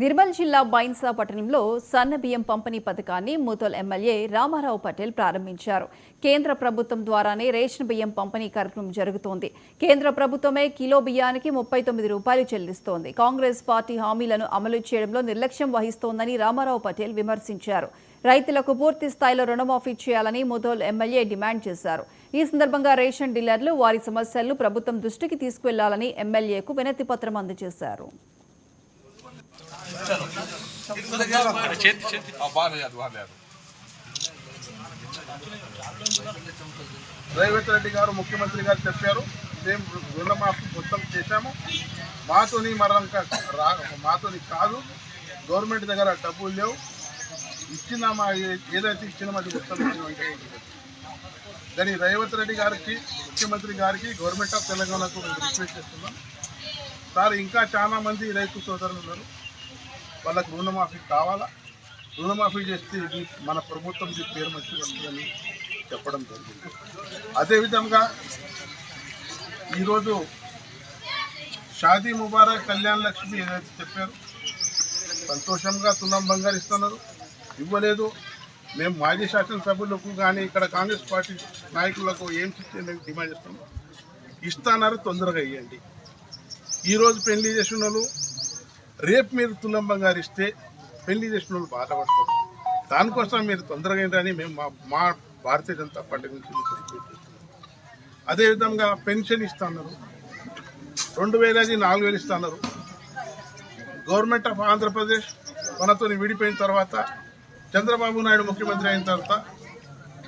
నిర్మల్ జిల్లా బైన్సా పట్టణంలో సన్న బియ్యం పంపిణీ పథకాన్ని ముతోల్ ఎమ్మెల్యే రామారావు పటేల్ ప్రారంభించారు. కేంద్ర ప్రభుత్వం ద్వారానే రేషన్ బియ్యం పంపిణీ కార్యక్రమం జరుగుతోంది. కేంద్ర ప్రభుత్వమే కిలో బియ్యానికి 39 రూపాయలు చెల్లిస్తోంది. కాంగ్రెస్ పార్టీ హామీలను అమలు చేయడంలో నిర్లక్ష్యం వహిస్తోందని రామారావు పటేల్ విమర్శించారు. రైతులకు పూర్తి స్థాయిలో రుణమాఫీ చేయాలని ముతోల్ ఎమ్మెల్యే డిమాండ్ చేశారు. ఈ సందర్భంగా రేషన్ డీలర్లు వారి సమస్యలను ప్రభుత్వం దృష్టికి తీసుకువెళ్లాలని ఎమ్మెల్యేకు వినతి పత్రం అందజేశారు. రేవంత్ రెడ్డి గారు ముఖ్యమంత్రి గారు చెప్పారు, మేము రుణమాఫీ మొత్తం చేశాము, మాతోని మాతోని కాదు, గవర్నమెంట్ దగ్గర డబ్బులు లేవు, ఇచ్చినామా ఏదైతే ఇచ్చినామో అది మొత్తం కానీ రేవంత్ రెడ్డి గారికి ముఖ్యమంత్రి గారికి గవర్నమెంట్ ఆఫ్ తెలంగాణకు రిక్వెస్ట్ చేస్తున్నాం. సార్ ఇంకా చాలా మంది రైతు సోదరులు ఉన్నారు, వాళ్ళకు రుణమాఫీ కావాలా, రుణమాఫీ చేస్తే ఇది మన ప్రభుత్వం పేరు మంచి వస్తుందని చెప్పడం జరిగింది. అదేవిధంగా ఈరోజు షాదీ ముబారక్ కళ్యాణ్ లక్ష్మి ఏదైతే చెప్పారు, సంతోషంగా తులం బంగారు ఇస్తున్నారు, ఇవ్వలేదు. మేము మాజీ శాసనసభ్యులకు కానీ ఇక్కడ కాంగ్రెస్ పార్టీ నాయకులకు ఏం మేము డిమాండ్ చేస్తున్నాం, ఇస్తున్నారు, తొందరగా ఇవ్వండి. ఈరోజు పెళ్లి చేసిన వాళ్ళు రేపు మీరు తులం బంగారు ఇస్తే పెళ్లి చేసిన వాళ్ళు బాధపడతారు. దానికోసం మీరు తొందరగా ఏంటని మేము మా భారతీయ జనతా పార్టీ నుంచి రిక్వెస్ట్ చేస్తున్నాం. అదేవిధంగా పెన్షన్ ఇస్తున్నారు, 2000 4000 ఇస్తున్నారు. గవర్నమెంట్ ఆఫ్ ఆంధ్రప్రదేశ్ మనతో విడిపోయిన తర్వాత చంద్రబాబు నాయుడు ముఖ్యమంత్రి అయిన తర్వాత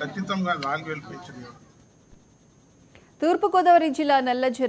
ఖచ్చితంగా 4000 పెన్షన్. తూర్పుగోదావరి జిల్లా నల్లజర్ల